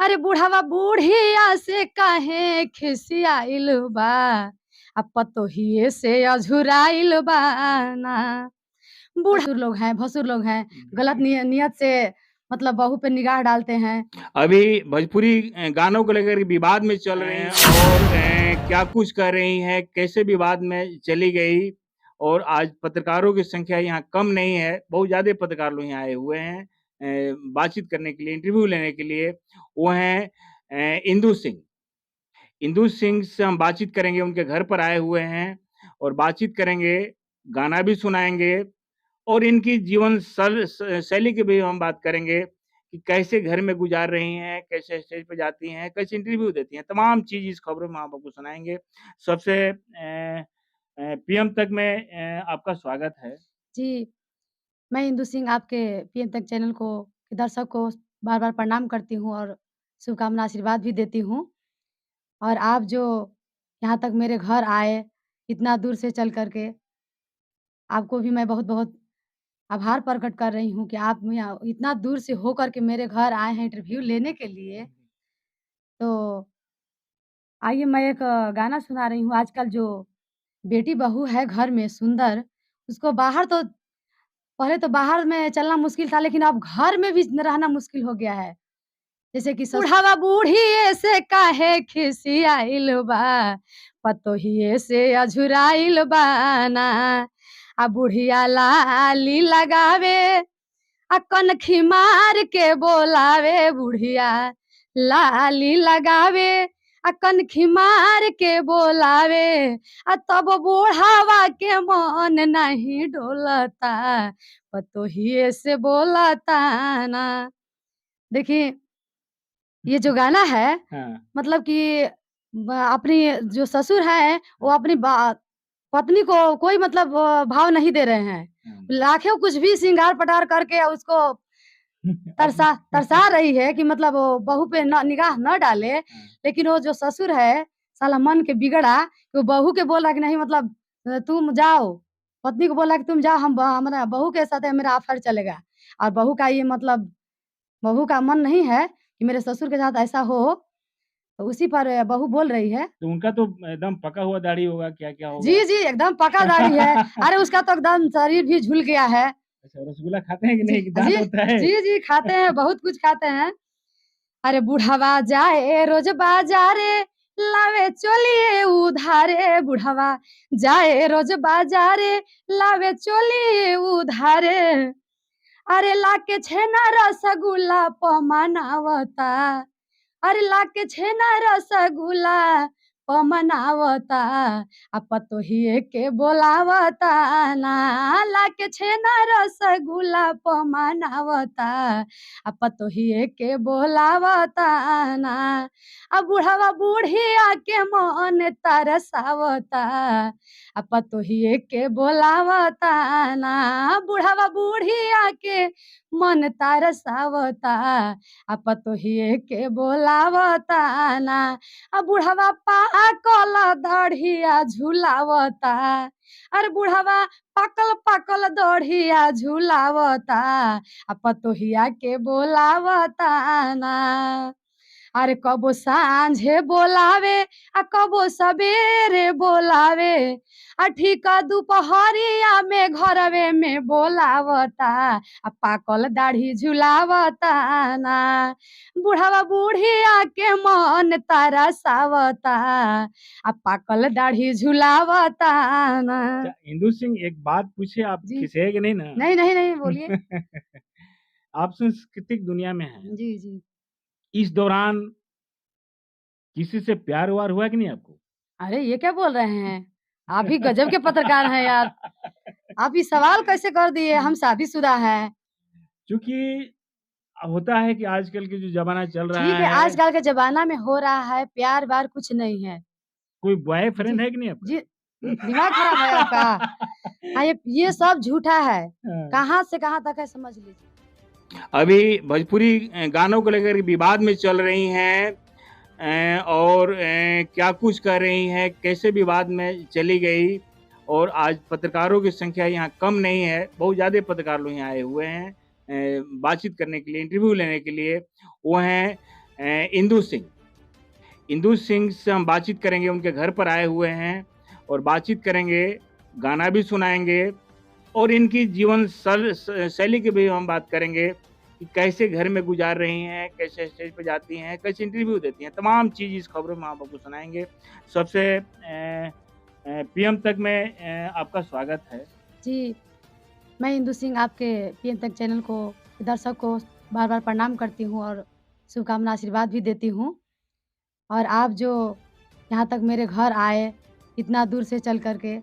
अरे बुढ़ावा बुढ़िया से काहे खिसियाइल बा, आ पतोहिए से अझुराइल बा ना। भसुर लोग हैं, गलत नियत से मतलब बहू पे निगाह डालते हैं। अभी भोजपुरी गानों को लेकर विवाद में चल रहे हैं और क्या कुछ कर रही हैं, कैसे विवाद में चली गई। और आज पत्रकारों की संख्या यहाँ कम नहीं है, बहुत ज़्यादा पत्रकार लोग यहाँ आए हुए हैं बातचीत करने के लिए, इंटरव्यू लेने के लिए। वो हैं इंदु सिंह। इंदु सिंह से हम बातचीत करेंगे, उनके घर पर आए हुए हैं और बातचीत करेंगे, गाना भी सुनाएंगे और इनकी जीवन शैली की भी हम बात करेंगे कि कैसे घर में गुजार रही हैं, कैसे स्टेज पे जाती हैं, कैसे इंटरव्यू देती हैं, तमाम चीज़ इस खबरों में हम आपको सुनाएँगे। सबसे पीएम तक में आपका स्वागत है। जी, मैं इंदु सिंह आपके पीएम तक चैनल को के दर्शक को बार-बार प्रणाम करती हूँ और शुभकामना आशीर्वाद भी देती हूँ। और आप जो यहाँ तक मेरे घर आए, इतना दूर से चल कर के, आपको भी मैं बहुत-बहुत आभार प्रकट कर रही हूँ कि आप यहाँ इतना दूर से होकर के मेरे घर आए हैं इंटरव्यू लेने के लिए। तो आइए मैं एक गाना सुना रही हूँ। आजकल जो बेटी बहू है घर में सुंदर, उसको बाहर तो पहले तो बाहर में चलना मुश्किल था, लेकिन अब घर में भी रहना मुश्किल हो गया है। जैसे कि बुढ़ावा बुढ़िए से काहे खिसियाइल बा, पतोहिए से अझुराइल बा ना। आ बुढ़िया लाली लगावे, आ कनखी मार के बोलावे, बुढ़िया लाली लगावे, आ कनखी मार के बोलावे, आ तब बुढ़ावा के मन नहीं डोलता, पतोहिए से बोलता ना। देखिए, ये जो गाना है हाँ। मतलब कि अपनी जो ससुर हैं वो अपनी पत्नी को कोई मतलब भाव नहीं दे रहे हैं। लाखों कुछ भी श्रृंगार पटार करके उसको तरसा रही है कि मतलब वो बहू पे निगाह न डाले। लेकिन वो जो ससुर है साला मन के बिगड़ा, वो बहू के बोला कि नहीं मतलब तुम जाओ, पत्नी को बोला कि तुम जाओ, हम हमारा बहू के साथ मेरा अफेयर चलेगा। और बहू का मन नहीं है कि मेरे ससुर के साथ ऐसा हो, तो उसी पर बहू बोल रही है। तो उनका तो एकदम पका हुआ दाढ़ी होगा, क्या-क्या होगा? जी, जी, एकदम पका दाढ़ी है। अरे उसका तो एकदम शरीर भी झुल गया है। अच्छा, रसगुल्ला खाते हैं कि जी, नहीं, कि दाँत जी, होता है? जी, जी, खाते हैं, बहुत कुछ खाते हैं। अरे बुढ़ावा जाए रोज बाजारे, लावे चोलिए उधारे, बुढ़ावा जाए रोज बाजारे, लावे चोलिए उधारे। अरे लाके छेना रसगुल्ला पमनावता, अरे लाके छेना रसगुल्ला पमनावता, आ पतोहिए के बोलावता ना। लाके छेना रसगुल्ला पमनावता, आ पतोहिए के बोलावता ना। आ बुढ़ावा बुढ़िया के मन तरसावता, आ पतोहिए के बोलावता ना। बुढ़ावा बुढ़िया के मन तरसावता, आ पतोहिए के बोलावता ना। आ बुढ़ावा पाकल दढ़िया झुलावता, अरे बुढ़ावा पाकल पाकल दढ़िया झुलावता, आ पतोहिया के बोलावता ना। अरे कबो सांझे बोलावे, आ कबो सबेरे बोलावे, आ ठीक दुपहरिया में घरवे में बोलावता, आ पाकल दाढ़ी झुलावता ना। बुढ़ावा बुढ़िया के मन तरसावता, आ पाकल दाढ़ी झुलावता ना। अच्छा, इंदु सिंह एक बात पूछे, आप जी। खिसिएगे नहीं ना? नहीं, नहीं, नहीं, बोलिए। आप सांस्कृतिक दुनिया में हैं। जी, जी। इस दौरान किसी से प्यार-व्यार हुआ कि नहीं आपको? अरे! ये क्या बोल रहे हैं? आप भी गज़ब के पत्रकार हैं यार। आप ये सवाल कैसे कर दिए? हम शादीशुदा हैं। चूँकि होता है कि आजकल के जो ज़माना चल ठीक रहा है, है, आजकल के ज़माना में हो रहा है, प्यार-व्यार कुछ नहीं है। कोई जी, बॉयफ्रेंड है कि नहीं जी, आपका? दिमाग खराब है आपका? हाँ, ये सब झूठा है। हाँ। कहाँ से कहाँ तक है समझ लीजिए। अभी भोजपुरी गानों को लेकर विवाद में चल रही हैं और क्या कुछ कर रही हैं, कैसे विवाद में चली गई। और आज पत्रकारों की संख्या यहाँ कम नहीं है, बहुत ज़्यादा पत्रकार लोग यहाँ आए हुए हैं बातचीत करने के लिए, इंटरव्यू लेने के लिए। वो हैं इंदु सिंह। इंदु सिंह से हम बातचीत करेंगे, उनके घर पर आए हुए हैं और बातचीत करेंगे, गाना भी सुनाएँगे और इनकी जीवन शैली की भी हम बात करेंगे कि कैसे घर में गुजार रही हैं, कैसे स्टेज पे जाती हैं, कैसे इंटरव्यू देती हैं, तमाम चीज़ इस खबरों में हम आपको सुनाएँगे। सबसे पीएम तक में आपका स्वागत है। जी, मैं इंदु सिंह आपके पीएम तक चैनल को दर्शक को बार-बार प्रणाम करती हूँ और शुभकामना आशीर्वाद भी देती हूँ। और आप जो यहाँ तक मेरे घर आए, इतना दूर से चल कर के,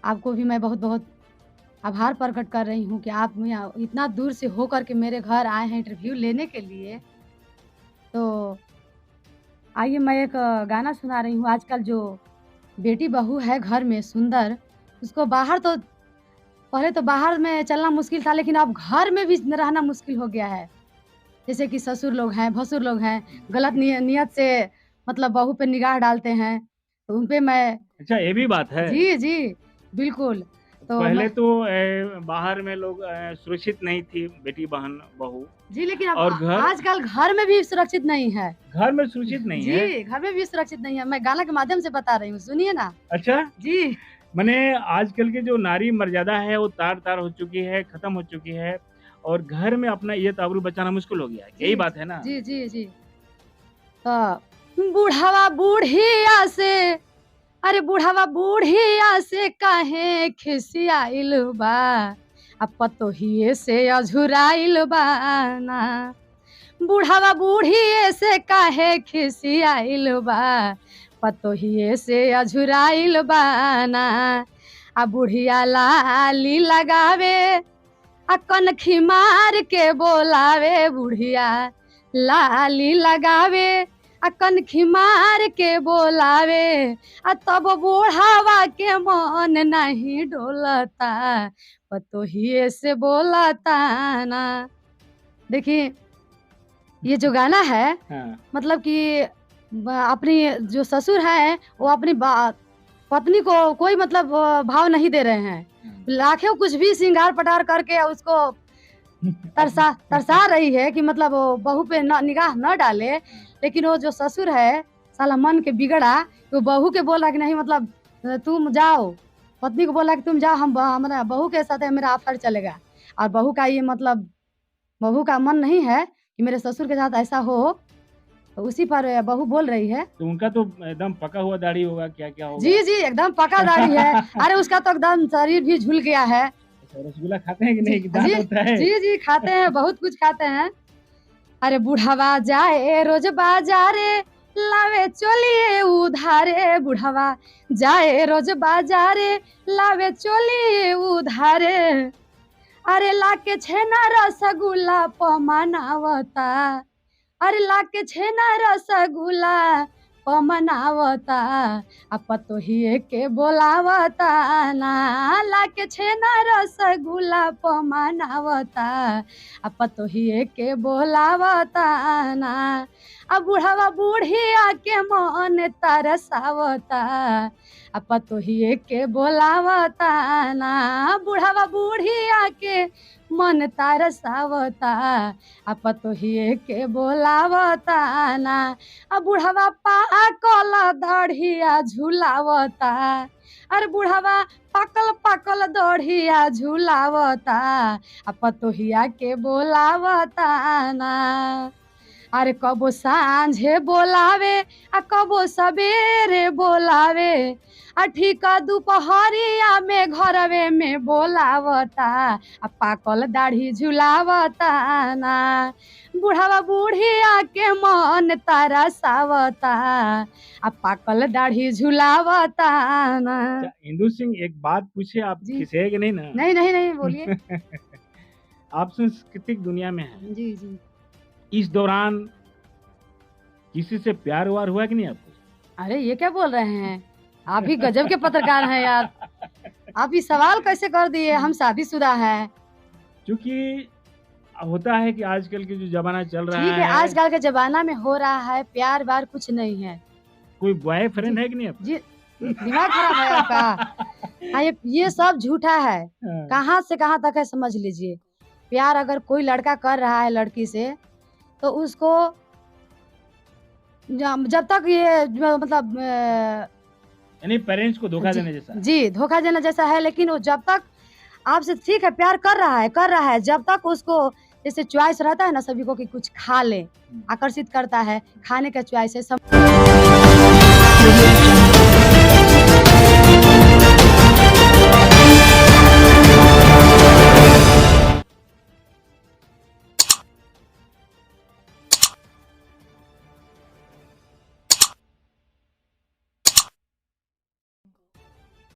आपको भी मैं बहुत-बहुत आभार प्रकट कर रही हूँ कि आप यहाँ इतना दूर से होकर के मेरे घर आए हैं इंटरव्यू लेने के लिए। तो आइए मैं एक गाना सुना रही हूँ। आजकल जो बेटी बहू है घर में सुंदर, उसको बाहर तो पहले तो बाहर में चलना मुश्किल था, लेकिन अब घर में भी रहना मुश्किल हो गया है। जैसे कि ससुर लोग हैं, भसुर लोग हैं, गलत नियत से मतलब बहू पे निगाह डालते हैं, तो उन पे मैं अच्छा, ये भी बात है। जी, जी, बिल्कुल। तो पहले मैं तो बाहर में लोग सुरक्षित नहीं थी बेटी बहन बहू जी, लेकिन अब और घर आजकल घर में भी सुरक्षित नहीं है। घर में सुरक्षित नहीं है। जी, घर में भी सुरक्षित नहीं है। मैं गाना के माध्यम से बता रही हूँ, सुनिए ना। अच्छा, जी, माने आजकल की जो नारी मर्यादा है वो तार-तार हो चुकी है, खत्म हो चुकी है और घर में अपना इज़्ज़त आबरू बचाना मुश्किल हो गया है। यही जी, बात है ना? जी, जी, जी। बुढ़ावा बुढ़िया से अरे बुढ़ावा बुढ़िया से काहे खिसियाइल बा आ पतोहिए से अझुराइल बा ना बुढ़ावा बुढ़िए से काहे खिसियाइल बा पतोहिए से अझुराइल बा ना आ बुढ़िया लाली लगावे आ कनखी मार के बोलावे बुढ़िया लाली लगावे आ कनखी मार के बोलावे आ तब बुढ़ावा के मन नहीं डोलता पतोहिए से बोलता ना। देखिए ये जो गाना है हाँ। मतलब कि अपनी जो ससुर हैं वो अपनी पत्नी को कोई मतलब भाव नहीं दे रहे हैं। लाखों कुछ भी श्रृंगार पटार करके उसको तरसा रही है कि मतलब वो बहू पे निगाह न डाले, लेकिन वो जो ससुर है साला मन के बिगड़ा, तो बहू के बोला कि नहीं मतलब तुम जाओ, पत्नी को बोला कि तुम जाओ, हम हमारा बहू के साथ मेरा अफेयर चलेगा। और बहू का ये मतलब बहू का मन नहीं है कि मेरे ससुर के साथ ऐसा हो, तो उसी पर बहू बोल रही है। तो उनका तो एकदम पका हुआ दाढ़ी होगा, क्या-क्या होगा? जी, जी, एकदम पका दाढ़ी है। अरे उसका तो एकदम शरीर भी झुल गया है। अच्छा, रसगुल्ला खाते हैं कि नहीं? कि जी, दाँत होता है? जी, जी, खाते हैं, बहुत कुछ खाते हैं। अरे बुढ़ावा जाए रोज बाजारे लावे चोलिए उधारे बुढ़ावा जाए रोज बाजारे लावे चोलिए उधारे अरे लाके छेना रसगुल्ला पमनावता अरे लाके छेना रसगुल्ला पमनावता आ पतोहिए के बोलावता ना लाके छेना रसगुल्ला पमनावता आ पतोहिए के बोलावता ना आ बुढ़ावा बुढ़िया के मन तरसावता आ पतोहिए के बोलावता ना बुढ़ावा बुढ़िया के मन तरसावता आ पतोहिए के बोलावता ना आ बुढ़ावा पाकल दढ़िया झुलावता अरे बुढ़ावा पाकल पाकल दढ़िया झुलावता आ पतोहिया के बोलावता ना अरे कबो सांझे बोलावे आ कबो सबेरे बोलावे आ ठीक दोपहरिया में घरवे में बोलावता आ पाकल दाढ़ी झुलावता ना बुढ़ावा बुढ़िया के मन तरसावता आ पाकल दाढ़ी झुलावता ना। अच्छा, इंदु सिंह एक बात पूछे, आप जी। खिसेंगे नहीं ना? नहीं, नहीं, नहीं, बोलिए। आप सांस्कृतिक दुनिया में हैं। जी, जी। इस दौरान किसी से प्यार-व्यार हुआ कि नहीं आपको? अरे ये क्या बोल रहे हैं? आप भी गजब के पत्रकार हैं यार। आप ये सवाल कैसे कर दिए? हम शादीशुदा हैं। क्योंकि होता है कि आजकल के जो ज़माना चल रहा ठीक है, है, आजकल के ज़माना में हो रहा है, प्यार-व्यार कुछ नहीं है। कोई जी, बॉयफ्रेंड है कि नहीं आपका? जी, दिमाग खराब है आपका? हाँ, ये सब झूठा है। हाँ। कहाँ से कहाँ तक है समझ लीजिए। प्यार अगर कोई लड़का कर रहा है लड़की से, तो उसको जब तक ये मतलब यानी पेरेंट्स को धोखा जी, देने जैसा। जी, धोखा देना जैसा है, लेकिन वो जब तक आपसे ठीक है, प्यार कर रहा है, जब तक उसको जैसे चॉइस रहता है ना सभी को कि कुछ खा ले, आकर्षित करता है, खाने का चॉइस है सब